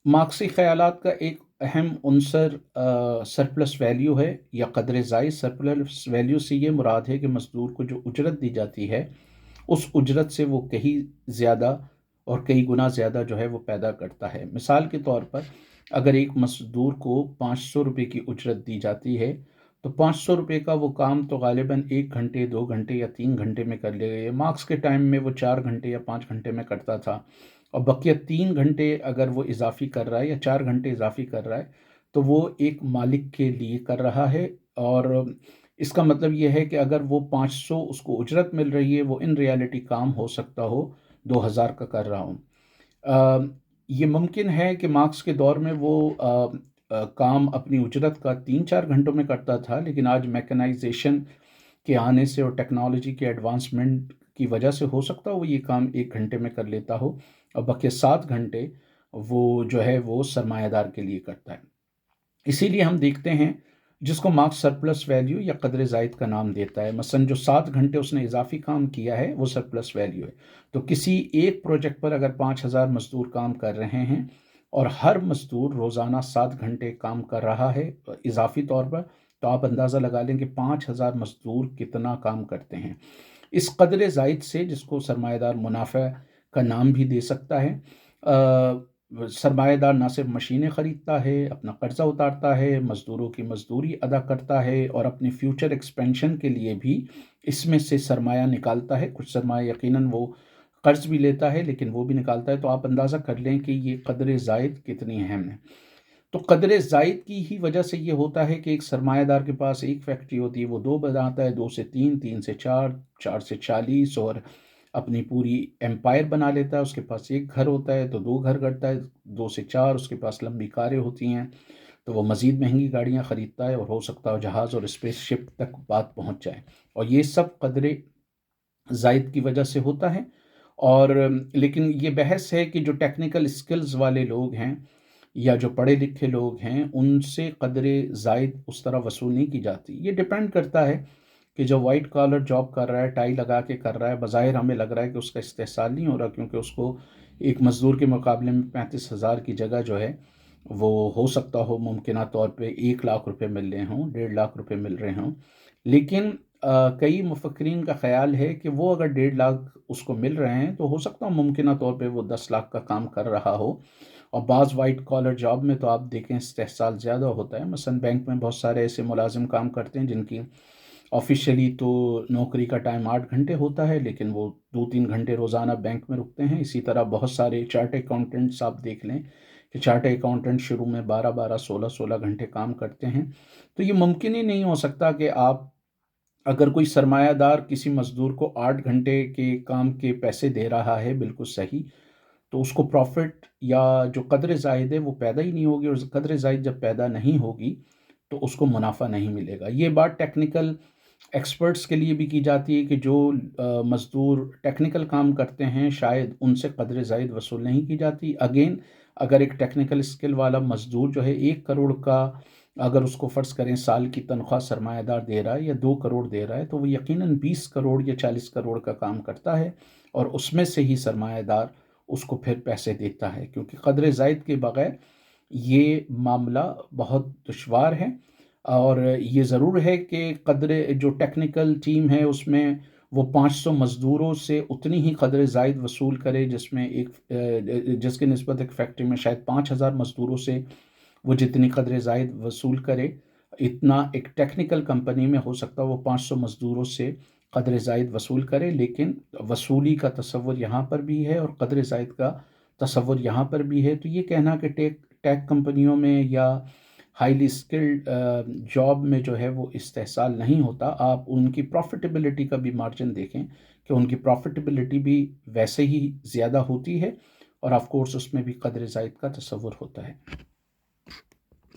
मार्क्सी ख़यालात का एक अहम उनसर सरप्लस वैल्यू है या क़द्र ज़ाइद। सरप्लस वैल्यू से ये मुराद है कि मज़दूर को जो उजरत दी जाती है उस उजरत से वो कहीं ज़्यादा और कई गुना ज़्यादा जो है वो पैदा करता है। मिसाल के तौर पर अगर एक मज़दूर को 500 रुपये की उजरत दी जाती है तो 500 रुपये का वो काम तो गालिबन 1 घंटे 2 घंटे या 3 घंटे में कर लेगा। मार्क्स के टाइम में वो 4 घंटे या 5 घंटे में करता था, और बकिया 3 घंटे अगर वो इजाफी कर रहा है या 4 घंटे इजाफी कर रहा है तो वो एक मालिक के लिए कर रहा है। और इसका मतलब ये है कि अगर वो 500 उसको उजरत मिल रही है, वो इन रियलिटी काम हो सकता हो 2000 का कर रहा हूँ। ये मुमकिन है कि मार्क्स के दौर में वो काम अपनी उजरत का 3-4 घंटों में करता था, लेकिन आज मैकेनाइजेशन के आने से और टेक्नोलॉजी के एडवांसमेंट की वजह से हो सकता है वो ये काम 1 घंटे में कर लेता हो, और बाकी 7 घंटे वो जो है वो सरमायादार के लिए करता है। इसीलिए हम देखते हैं जिसको मार्क्स सरप्लस वैल्यू या कदर ज़ायद का नाम देता है। मसलन जो 7 घंटे उसने इजाफी काम किया है वो सरप्लस वैल्यू है। तो किसी एक प्रोजेक्ट पर अगर 5,000 मजदूर काम कर रहे हैं और हर मजदूर रोज़ाना 7 घंटे काम कर रहा है इजाफी तौर पर, तो आप अंदाज़ा लगा लें कि 5,000 मजदूर कितना काम करते हैं। इस कदर ज़ायद से, जिसको सरमायादार मुनाफा का नाम भी दे सकता है, सरमाएदार ना सिर्फ मशीनें ख़रीदता है, अपना कर्ज़ा उतारता है, मज़दूरों की मज़दूरी अदा करता है और अपने फ्यूचर एक्सपेंशन के लिए भी इसमें से सरमाया निकालता है। कुछ सरमाया यकीनन वो कर्ज़ भी लेता है, लेकिन वो भी निकालता है। तो आप अंदाज़ा कर लें कि ये कदर ज़ायद कितनी अहम है। तो कदर ज़ायद की ही वजह से ये होता है कि एक सरमायादार के पास एक फैक्ट्री होती है, वो 2 बनाता है, 2 से 3, 3 से 4, 4 से 40, और अपनी पूरी एम्पायर बना लेता है। उसके पास एक घर होता है तो 2 घर करता है, 2 से 4 उसके पास लंबी कारें होती हैं, तो वो मज़ीद महंगी गाड़ियाँ ख़रीदता है, और हो सकता है जहाज़ और स्पेसशिप तक बात पहुँच जाए। और ये सब कदर ज़ायद की वजह से होता है। और लेकिन ये बहस है कि जो टेक्निकल स्किल्स वाले लोग हैं या जो पढ़े लिखे लोग हैं, उनसे कदर ज़ायद उस तरह वसूल नहीं की जाती। ये डिपेंड करता है कि जो वाइट कॉलर जॉब कर रहा है, टाई लगा के कर रहा है, बज़ाहिर हमें लग रहा है कि उसका इस्तेहसाल नहीं हो रहा, क्योंकि उसको एक मज़दूर के मुकाबले में 35,000 की जगह जो है वो हो सकता हो मुमकिना तौर पे 1 लाख रुपए मिल रहे हों, 1.5 लाख रुपए मिल रहे हों। लेकिन कई मुफक्किरीन का ख़्याल है कि वो अगर 1.5 लाख उसको मिल रहे हैं तो हो सकता है मुमकिना तौर पे वो 10 लाख का काम कर रहा हो। और बाज़ वाइट कॉलर जॉब में तो आप देखें इस्तेहसाल ज़्यादा होता है। मसलन बैंक में बहुत सारे ऐसे मुलाजिम काम करते हैं जिनकी ऑफिशियली तो नौकरी का टाइम 8 घंटे होता है, लेकिन वो 2-3 घंटे रोज़ाना बैंक में रुकते हैं। इसी तरह बहुत सारे चार्ट अकाउंटेंट्स आप देख लें कि चार्ट अकाउंटेंट शुरू में 12-12, 16-16 घंटे काम करते हैं। तो ये मुमकिन ही नहीं हो सकता कि आप, अगर कोई सरमायादार किसी मज़दूर को 8 घंटे के काम के पैसे दे रहा है बिल्कुल सही, तो उसको प्रॉफिट या जो कदर ज़ायद है वो पैदा ही नहीं होगी, और कदर ज़ायद जब पैदा नहीं होगी तो उसको मुनाफा नहीं मिलेगा। ये बात टेक्निकल एक्सपर्ट्स के लिए भी की जाती है कि जो मज़दूर टेक्निकल काम करते हैं शायद उनसे कदर ज़ायद वसूल नहीं की जाती। अगेन, अगर एक टेक्निकल स्किल वाला मज़दूर जो है 1 करोड़ का, अगर उसको फ़र्ज़ करें साल की तनख्वाह सरमायादार दे रहा है या 2 करोड़ दे रहा है, तो वो यकीनन 20 करोड़ या 40 करोड़ का काम करता है, और उसमें से ही सरमायादार उसको फिर पैसे देता है, क्योंकि कदर ज़ायद के बगैर ये मामला बहुत दुश्वार है। और ये ज़रूर है कि कदर जो टेक्निकल टीम है उसमें वो 500 मज़दूरों से उतनी ही कदर ज़ायद वसूल करे जिसमें जिसकी निस्बत एक फैक्ट्री में शायद 5,000 मज़दूरों से वो जितनी कदर ज़ायद वसूल करे, इतना एक टेक्निकल कंपनी में हो सकता है वो 500 मज़दूरों से कदर ज़ायद वसूल करे। लेकिन वसूली का तसव्वुर यहाँ पर भी है और कदर ज़ायद का तसव्वुर यहाँ पर भी है। तो ये कहना कि टेक टेक कंपनियों में या हाईली स्किल्ड जॉब में जो है वो इस्तेहसाल नहीं होता, आप उनकी प्रॉफिटेबिलिटी का भी मार्जिन देखें कि उनकी प्रॉफिटेबिलिटी भी वैसे ही ज़्यादा होती है, और ऑफ कोर्स उसमें भी कदर ज़ायद का तसव्वुर होता है।